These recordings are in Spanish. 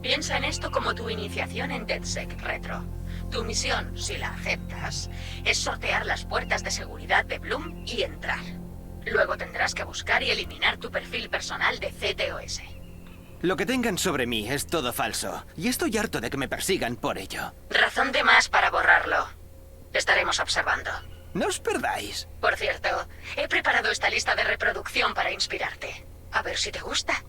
Piensa en esto como tu iniciación en DedSec Retro. Tu misión, si la aceptas, es sortear las puertas de seguridad de Bloom y entrar. Luego tendrás que buscar y eliminar tu perfil personal de CTOS. Lo que tengan sobre mí es todo falso, y estoy harto de que me persigan por ello. Razón de más para borrarlo. Estaremos observando. No os perdáis. Por cierto, he preparado esta lista de reproducción para inspirarte. A ver si te gusta.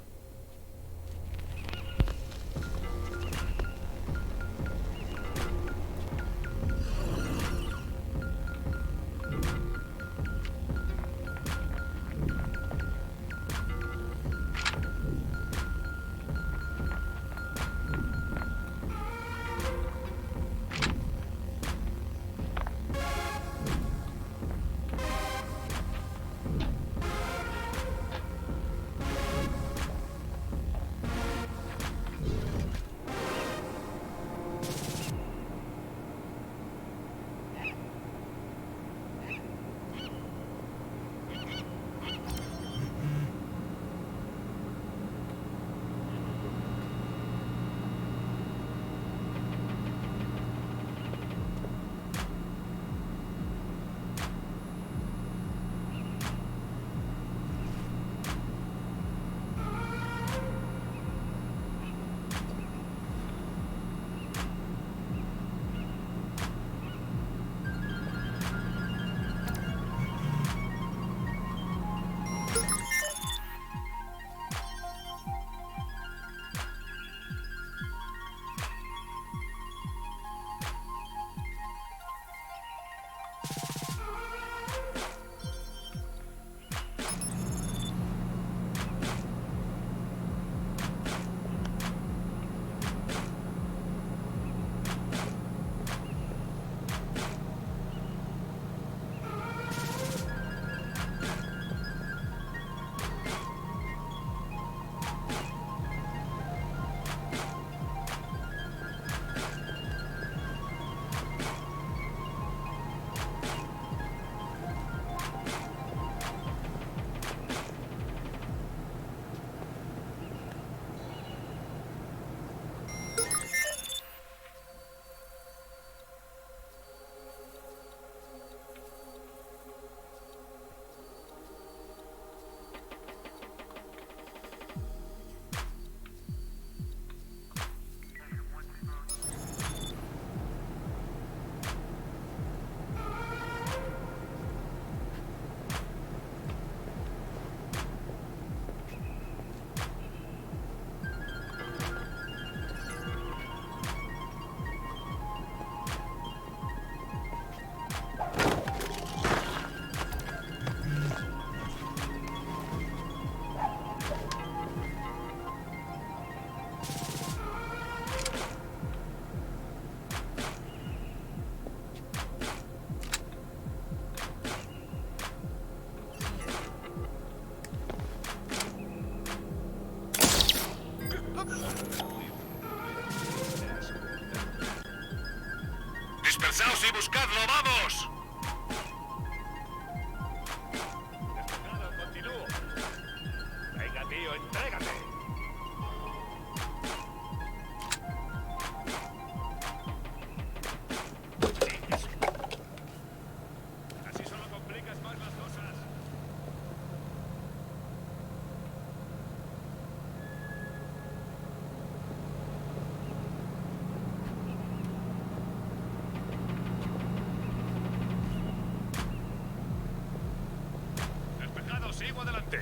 ¡Dispersaos y buscadlo, vamos! Despejado, continúo. Venga, tío, entrégate. Así solo complicas más las cosas. Despejado, sigo adelante.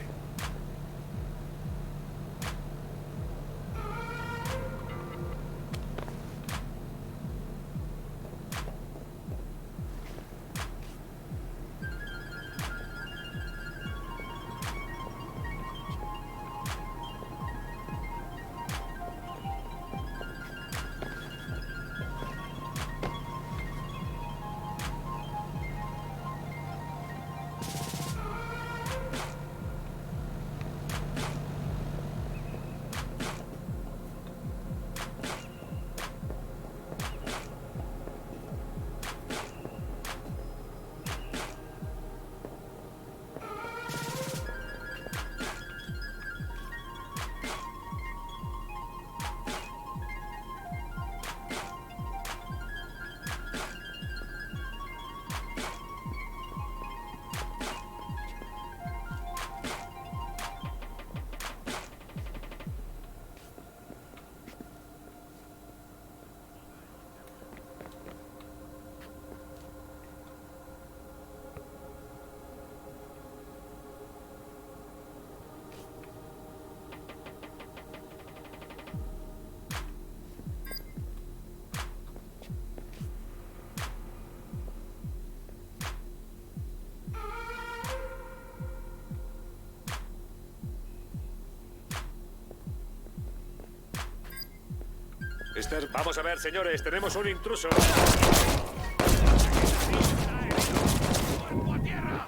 Vamos a ver, señores, tenemos un intruso. ¡Cuerpo a tierra!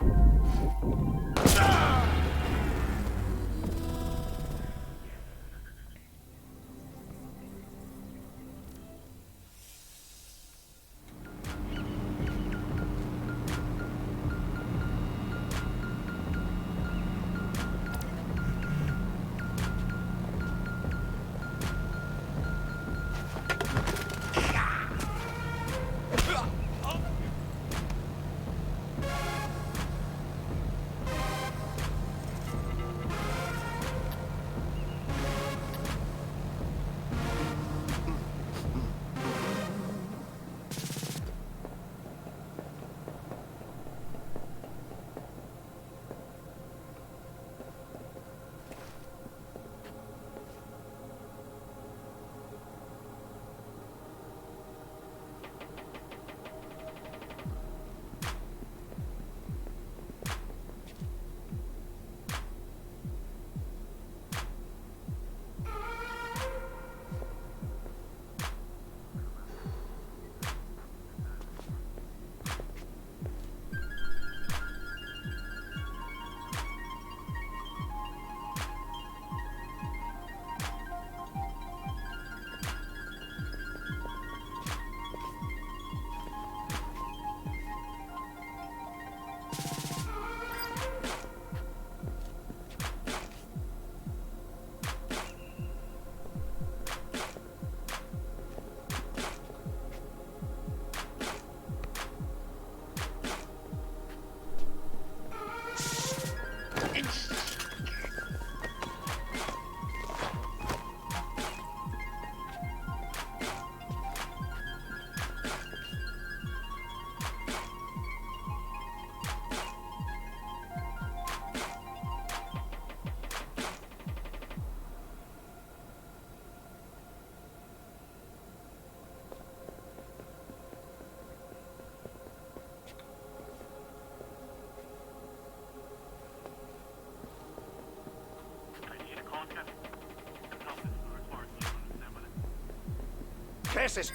¿Qué es eso?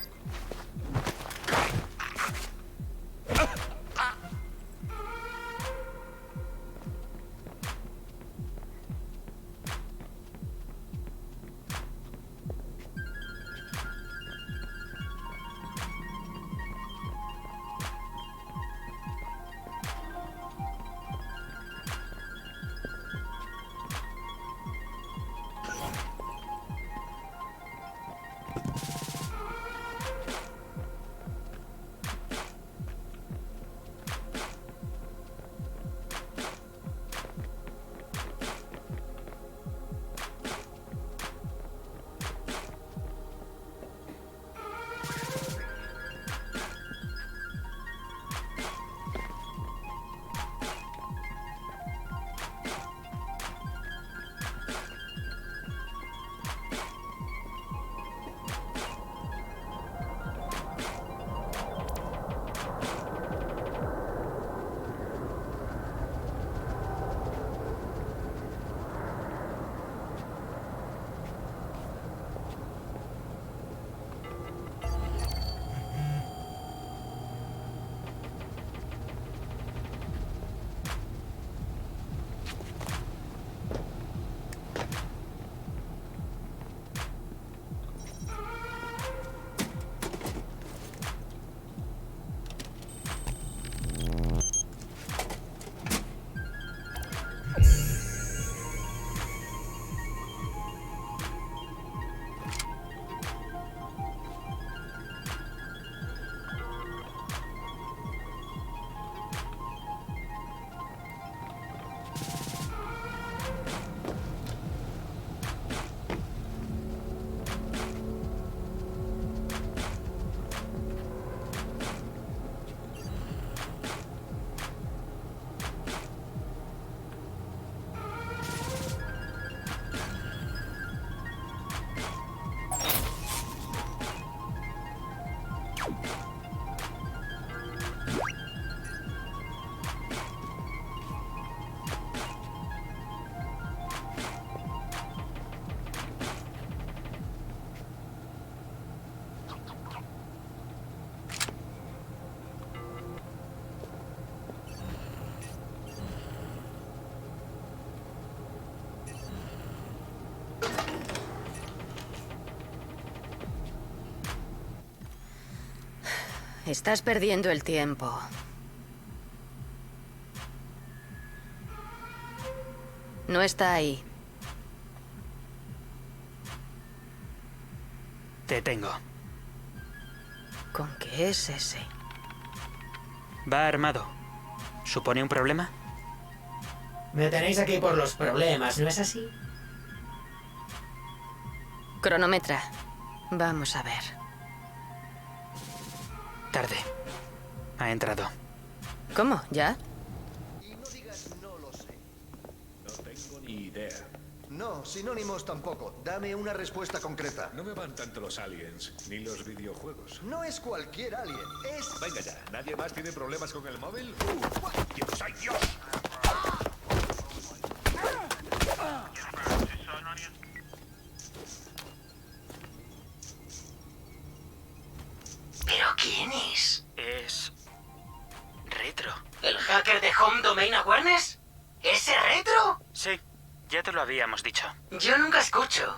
estás perdiendo el tiempo. No está ahí. Te tengo. ¿Con qué es ese? Va armado. ¿Supone un problema? Me tenéis aquí por los problemas, ¿no es así? Cronometra. Vamos a ver. Tarde. Ha entrado. ¿Cómo? ¿Ya? Y no digas no lo sé. No tengo ni idea. No, sinónimos tampoco. Dame una respuesta concreta. No me van tanto los aliens, ni los videojuegos. No es cualquier alien, es... Venga ya, ¿nadie más tiene problemas con el móvil? ¡Dios, ay Dios! ¿Pero quién es? Es... Retro. ¿El hacker de Home Domain Awareness? ¿Ese Retro? Sí, ya te lo habíamos dicho. Yo nunca escucho.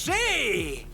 ¡Sí!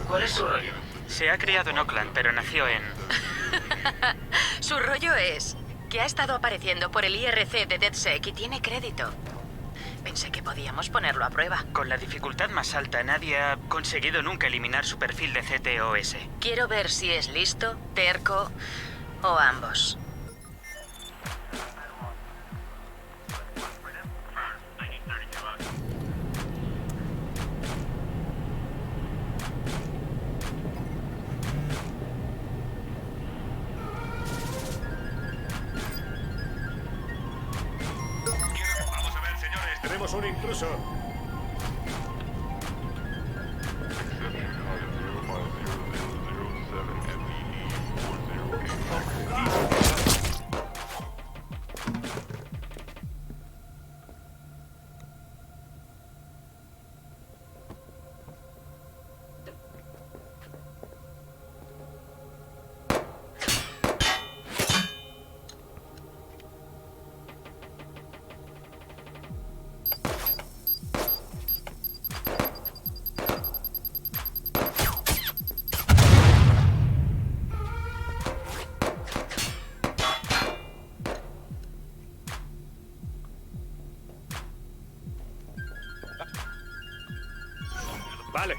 ¿Cuál es su rollo? Se ha criado en Oakland, pero nació en... Su rollo es que ha estado apareciendo por el IRC de DedSec y tiene crédito. Pensé que podíamos ponerlo a prueba. Con la dificultad más alta, nadie ha conseguido nunca eliminar su perfil de CTOS. Quiero ver si es listo, terco o ambos. Vamos a ver, señores. Tenemos un intruso. Vale.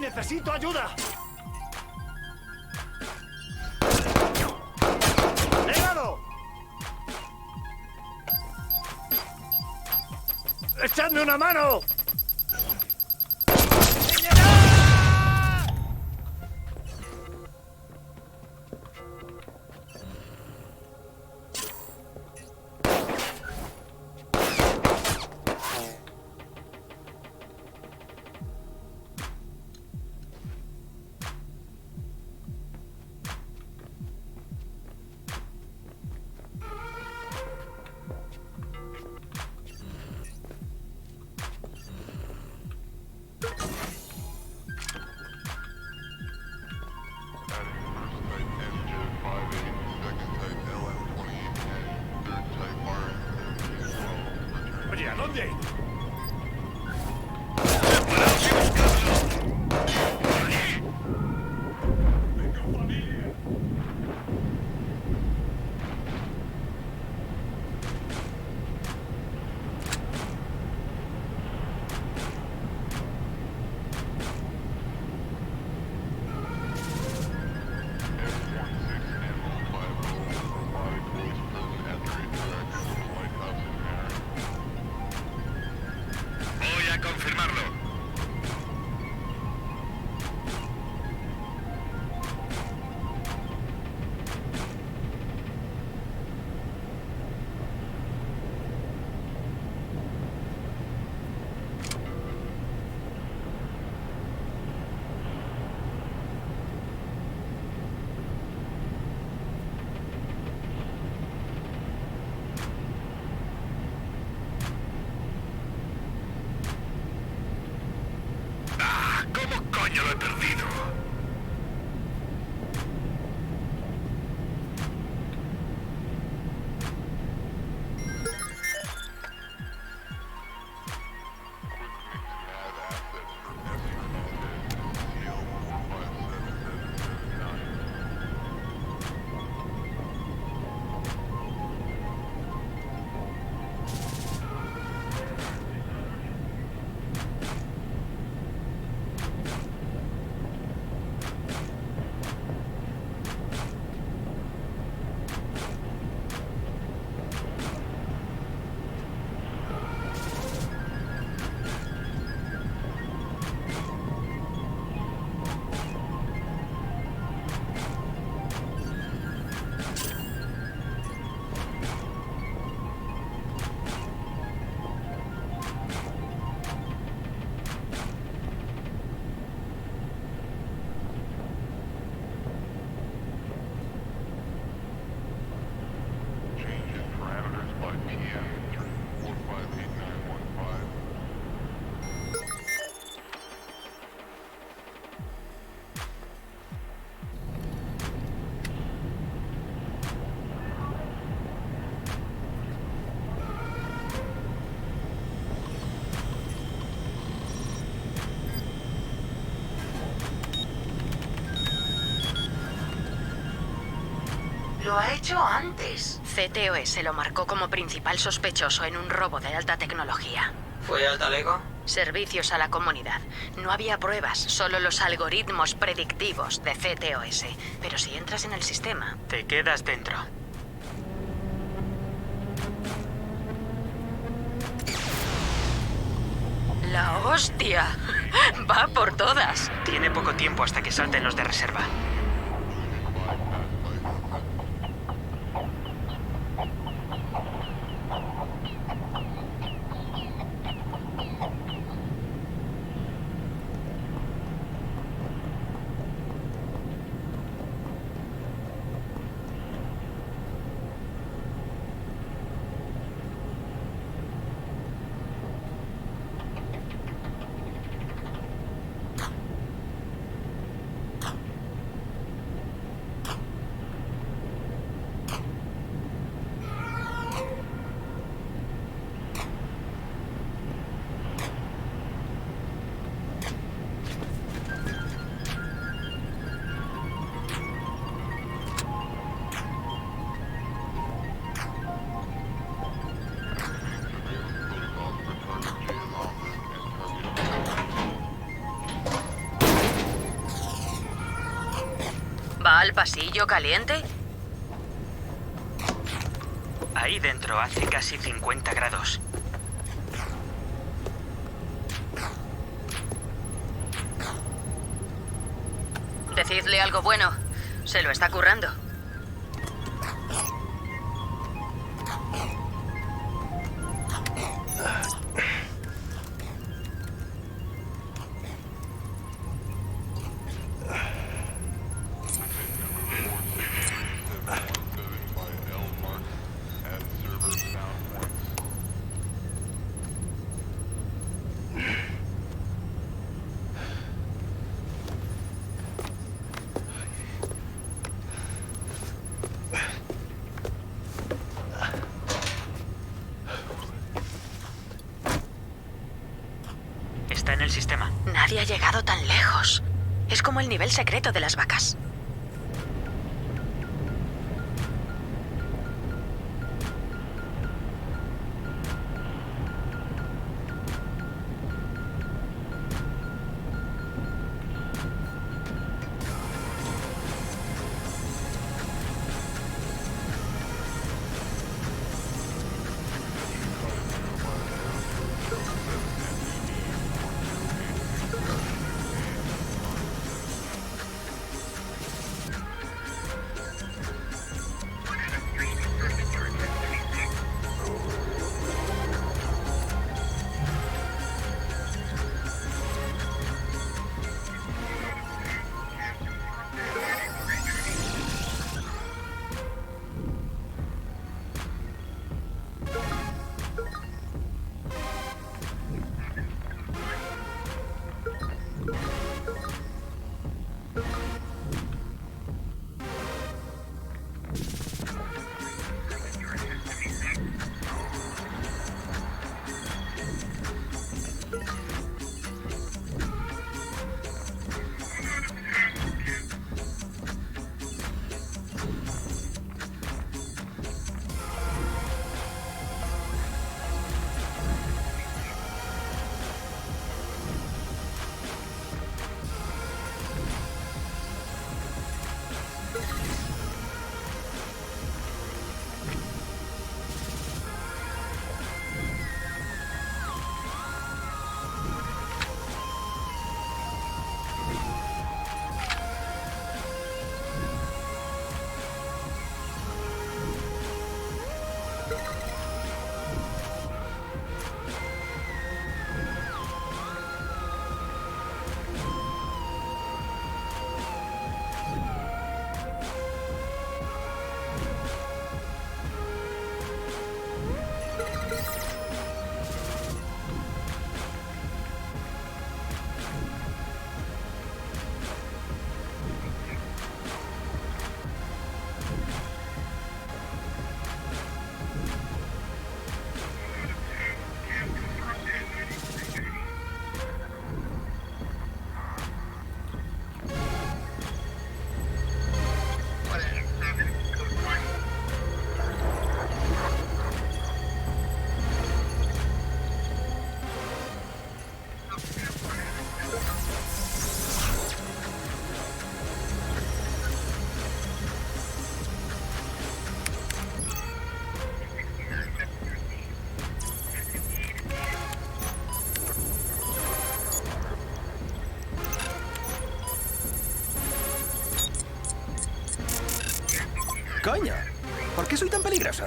¡Necesito ayuda! ¡Negado! ¡Echadme una mano! Oye, ¿a dónde? Voy a confirmarlo. ¿Cómo coño lo he perdido? Lo ha hecho antes. CTOS lo marcó como principal sospechoso en un robo de alta tecnología. ¿Fue al talego? Servicios a la comunidad. No había pruebas, solo los algoritmos predictivos de CTOS. Pero si entras en el sistema... Te quedas dentro. ¡La hostia! Va por todas. Tiene poco tiempo hasta que salten los de reserva. ¿Va al pasillo caliente? Ahí dentro hace casi 50 grados. Decidle algo bueno. Se lo está currando. Está en el sistema. Nadie ha llegado tan lejos. Es como el nivel secreto de las vacas. Coño, ¿por qué soy tan peligroso?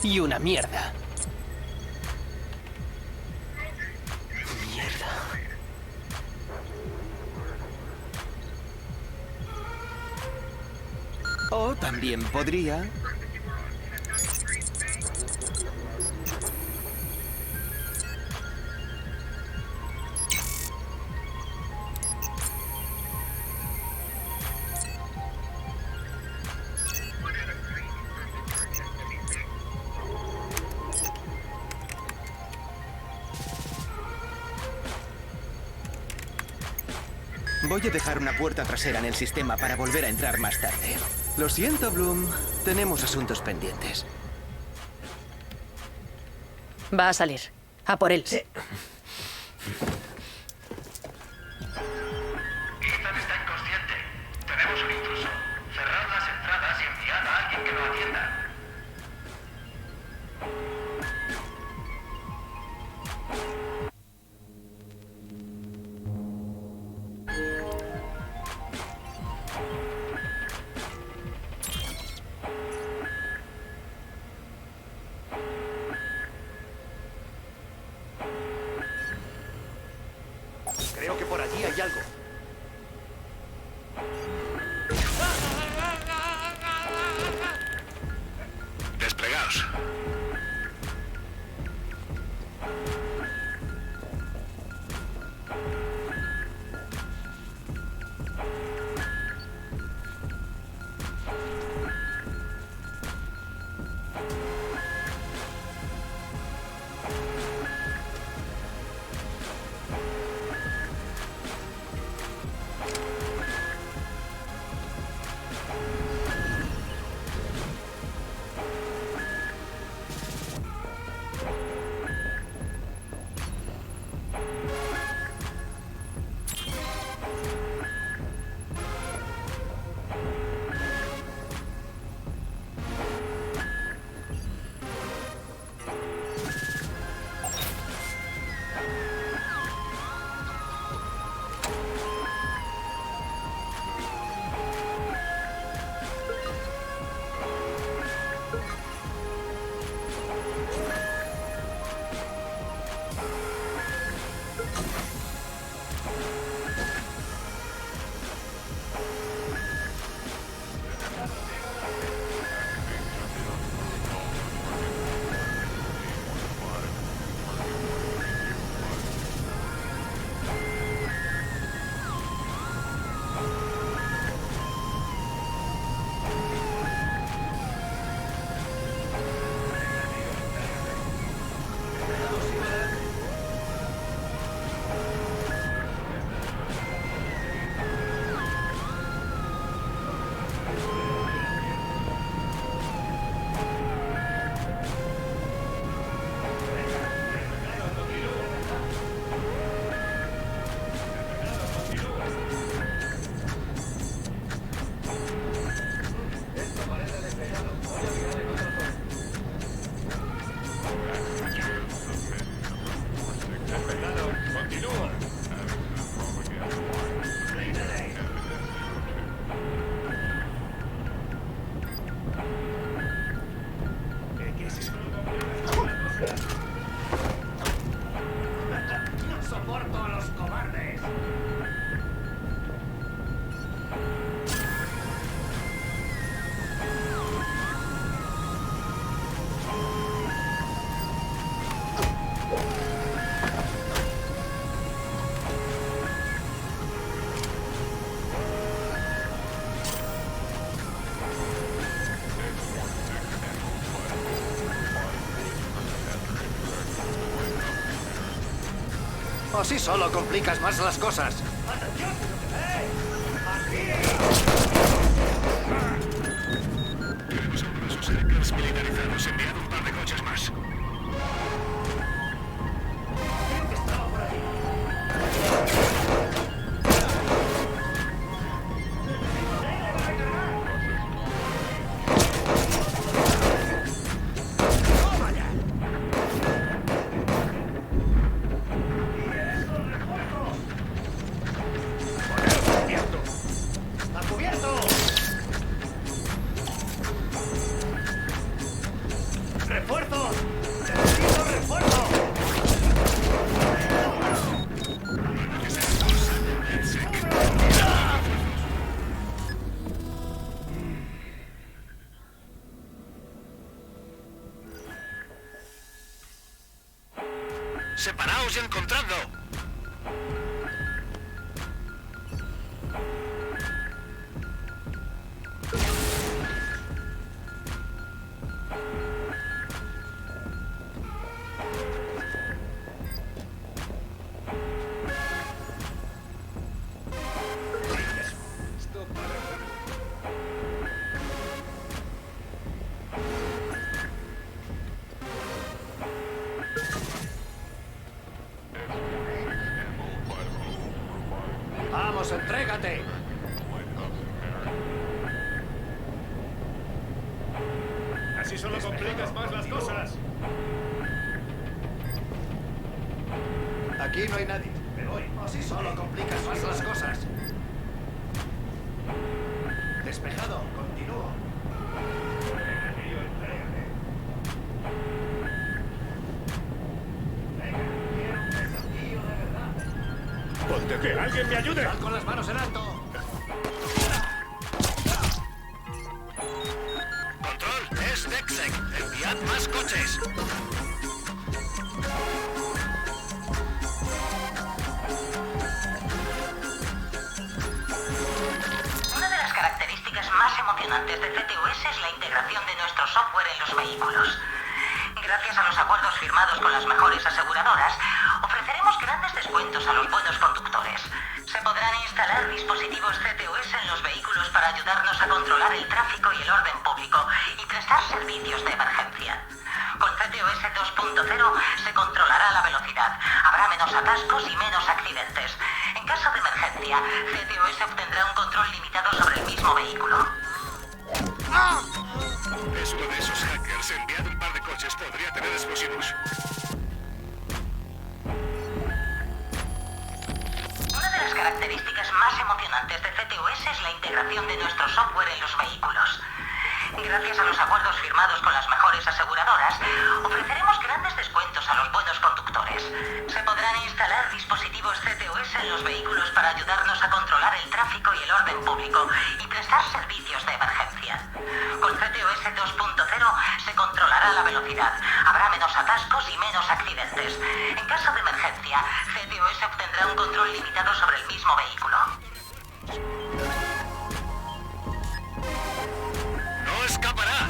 Y una mierda. Mierda. O también podría... Voy a dejar una puerta trasera en el sistema para volver a entrar más tarde. Lo siento, Bloom. Tenemos asuntos pendientes. Va a salir. A por él. Sí. Ethan está inconsciente. Tenemos un intruso. Cerrad las entradas y enviad a alguien que lo atienda. Creo que por allí hay algo. Desplegaos. Así solo complicas más las cosas. Tenemos algunos Berserkers militarizados. Enviad un par de coches más. Separaos y encontradlo. ¡Vamos, entrégate! Así solo complicas más las cosas. Aquí no hay nadie. Me voy. Así solo complicas más las cosas. Despejado. Continúo. Venga, tío, entrégate. Venga, quiero un desafío de verdad. ¡Ponte que alguien me ayude! Sal con las manos en alto. Control, es DedSec. Enviad más coches. Una de las características más emocionantes de CTOS es la integración de nuestro software en los vehículos. Gracias a los acuerdos firmados con las mejores aseguradoras, ofreceremos grandes descuentos a los buenos conductores. Se podrán instalar dispositivos CTOS en los vehículos para ayudarnos a controlar el tráfico y el orden público y prestar servicios de emergencia. Con CTOS 2.0 se controlará la velocidad, habrá menos atascos y menos accidentes. En caso de emergencia, CTOS obtendrá un control limitado sobre el mismo vehículo. Es uno de esos hackers. Enviad un par de coches. Podría tener explosivos. Una de las características más emocionantes de CTOS es la integración de nuestro software en los vehículos. Gracias a los acuerdos firmados con las mejores aseguradoras, ofreceremos grandes descuentos a los buenos conductores. Se podrán instalar dispositivos CTOS en los vehículos para ayudarnos a controlar el tráfico y el orden público y prestar servicios de emergencia. Con CTOS 2.0 se controlará la velocidad, habrá menos atascos y menos accidentes. En caso de emergencia, CTOS obtendrá un control limitado sobre el mismo vehículo. ¡No escapará!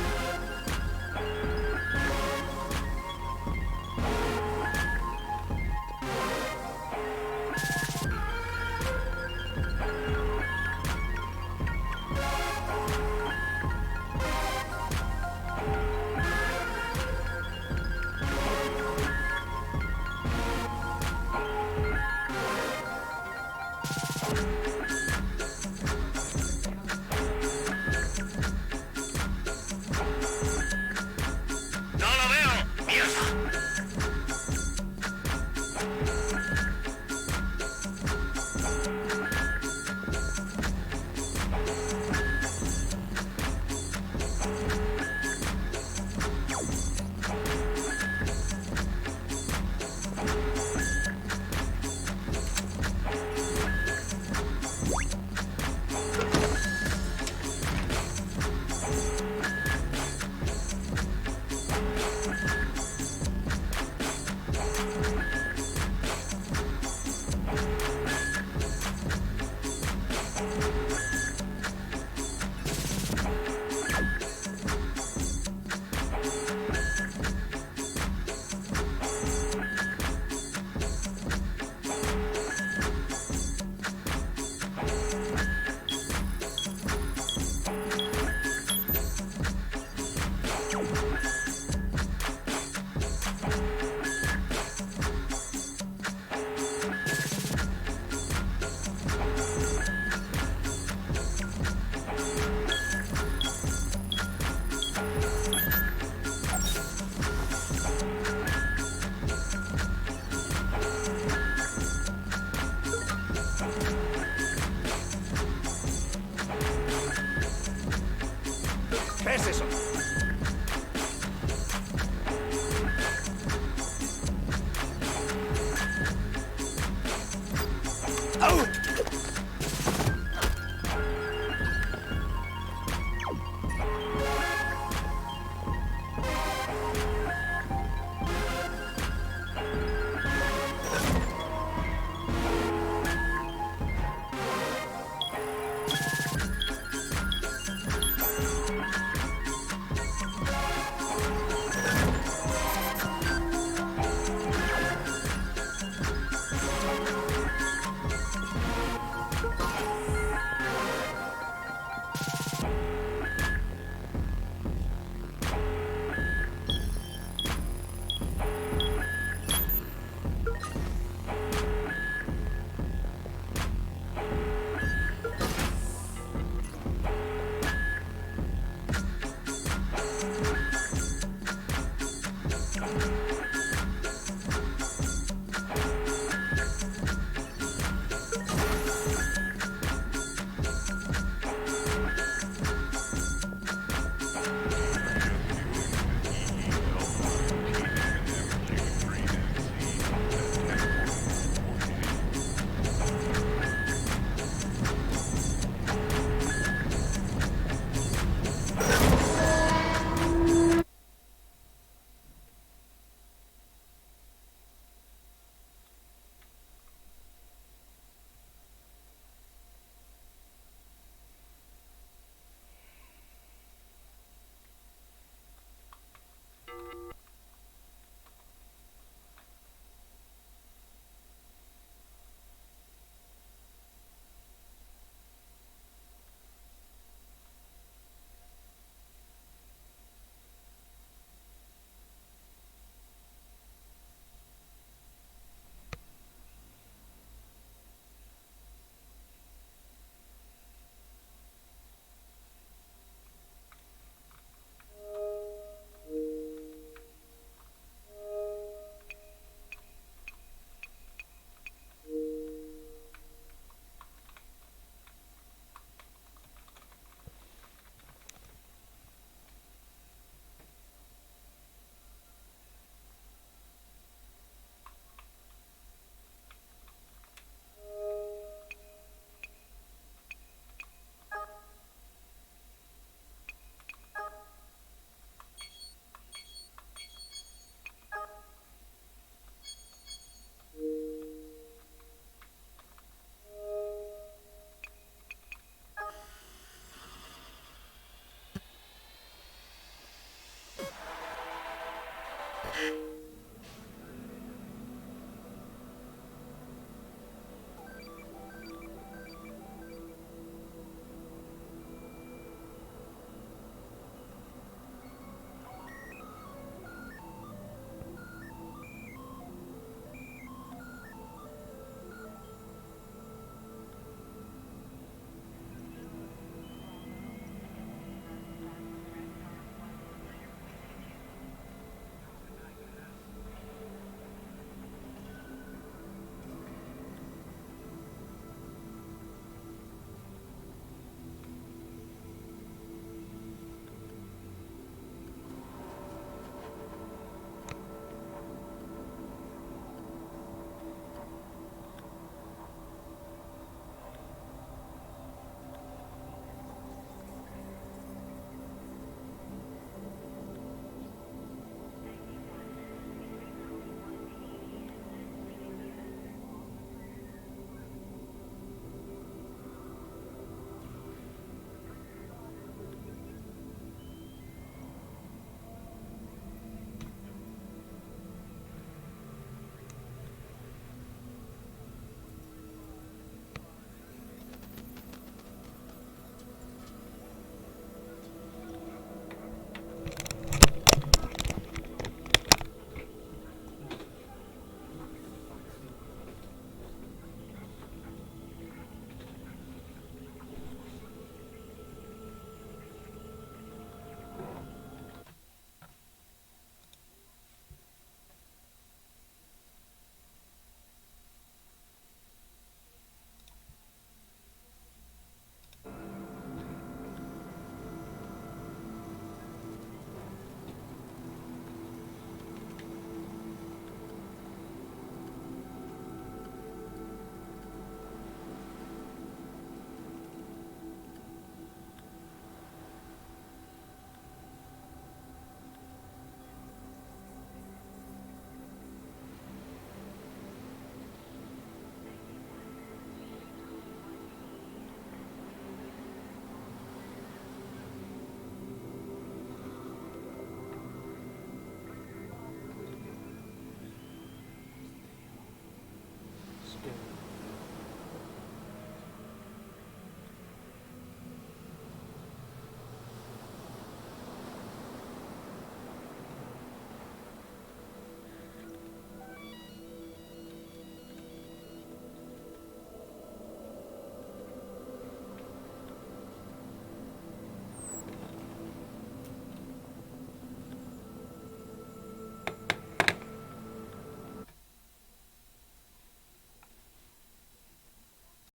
¡No lo veo! ¡Mierda! ¿Qué es eso? ¡Au!